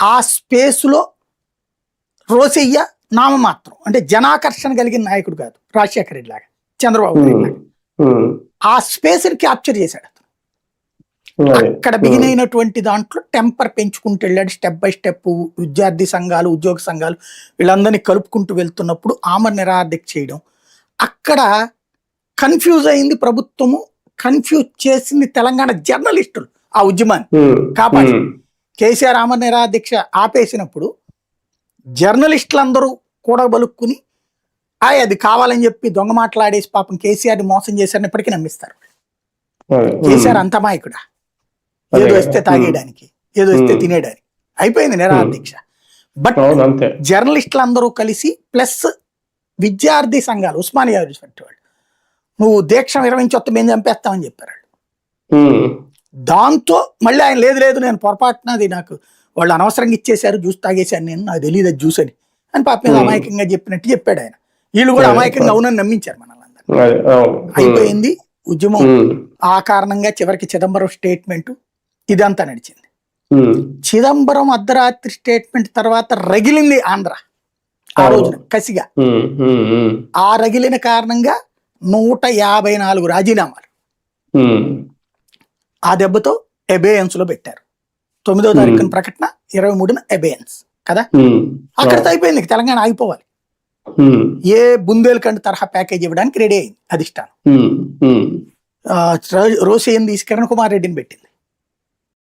ఆ స్పేస్లో రోసయ్య నామమాత్రం, అంటే జనాకర్షణ కలిగిన నాయకుడు కాదు రాజశేఖర రెడ్డి లాగా, చంద్రబాబు నాయుడు లాగా. ఆ స్పేస్ ని క్యాప్చర్ చేశాడు అతను. అక్కడ బిగిన్ అయినటువంటి దాంట్లో టెంపర్ పెంచుకుంటూ వెళ్ళాడు, స్టెప్ బై స్టెప్. విద్యార్థి సంఘాలు, ఉద్యోగ సంఘాలు వీళ్ళందరినీ కలుపుకుంటూ వెళ్తున్నప్పుడు ఆమరణ నిరాహార చేయడం, అక్కడ కన్ఫ్యూజ్ అయింది ప్రభుత్వము, కన్ఫ్యూజ్ చేసింది తెలంగాణ జర్నలిస్టులు. ఆ ఉద్యమాన్ని కాపాడి కేసీఆర్ ఆమరణ నిరాహార దీక్ష ఆపేసినప్పుడు జర్నలిస్టులందరూ కూడా బలుక్కుని అది కావాలని చెప్పి దొంగ మాట్లాడేసి పాపం కేసీఆర్ని మోసం చేశారని ఇప్పటికీ నమ్మిస్తారు. కేసీఆర్ అంత మాయకుడా, ఏదో వస్తే తాగేయడానికి, ఏదో వస్తే తినేయడానికి అయిపోయింది నిరాహార దీక్ష. బట్ జర్నలిస్టులందరూ కలిసి ప్లస్ విద్యార్థి సంఘాలు, ఉస్మానియా యూనివర్సిటీ వాళ్ళు, నువ్వు దీక్ష విరమించొత్త మేము చంపేస్తామని చెప్పారు. దాంతో మళ్ళీ ఆయన లేదు నేను పొరపాటున అది నాకు వాళ్ళు అనవసరంగా ఇచ్చేశారు, జ్యూస్ తాగేశాను నేను, నాకు తెలియదు అది జ్యూస్ అని పాప మీద అమాయకంగా చెప్పినట్టు చెప్పాడు ఆయన. వీళ్ళు కూడా అమాయకంగా అవునని నమ్మించారు మనల్ని అందరూ. అయిపోయింది ఉద్యమం. ఆ కారణంగా చివరికి చిదంబరం స్టేట్మెంట్ ఇదంతా నడిచింది. చిదంబరం అర్ధరాత్రి స్టేట్మెంట్ తర్వాత రగిలింది ఆంధ్ర ఆ రోజున కసిగా. ఆ రగిలిన కారణంగా 154 రాజీనామాలు ఆ దెబ్బతో అబేయన్స్ లో పెట్టారు. 9వ తారీఖున ప్రకటన, 23న అబేయన్స్ కదా. అక్కడితో అయిపోయింది, తెలంగాణ ఆగిపోవాలి. ఏ బుందేల్ఖండ్ తరహా ప్యాకేజ్ ఇవ్వడానికి రెడీ అయింది అధిష్టానం. రోసయ్యని తీసి కిరణ్ కుమార్ రెడ్డిని పెట్టింది.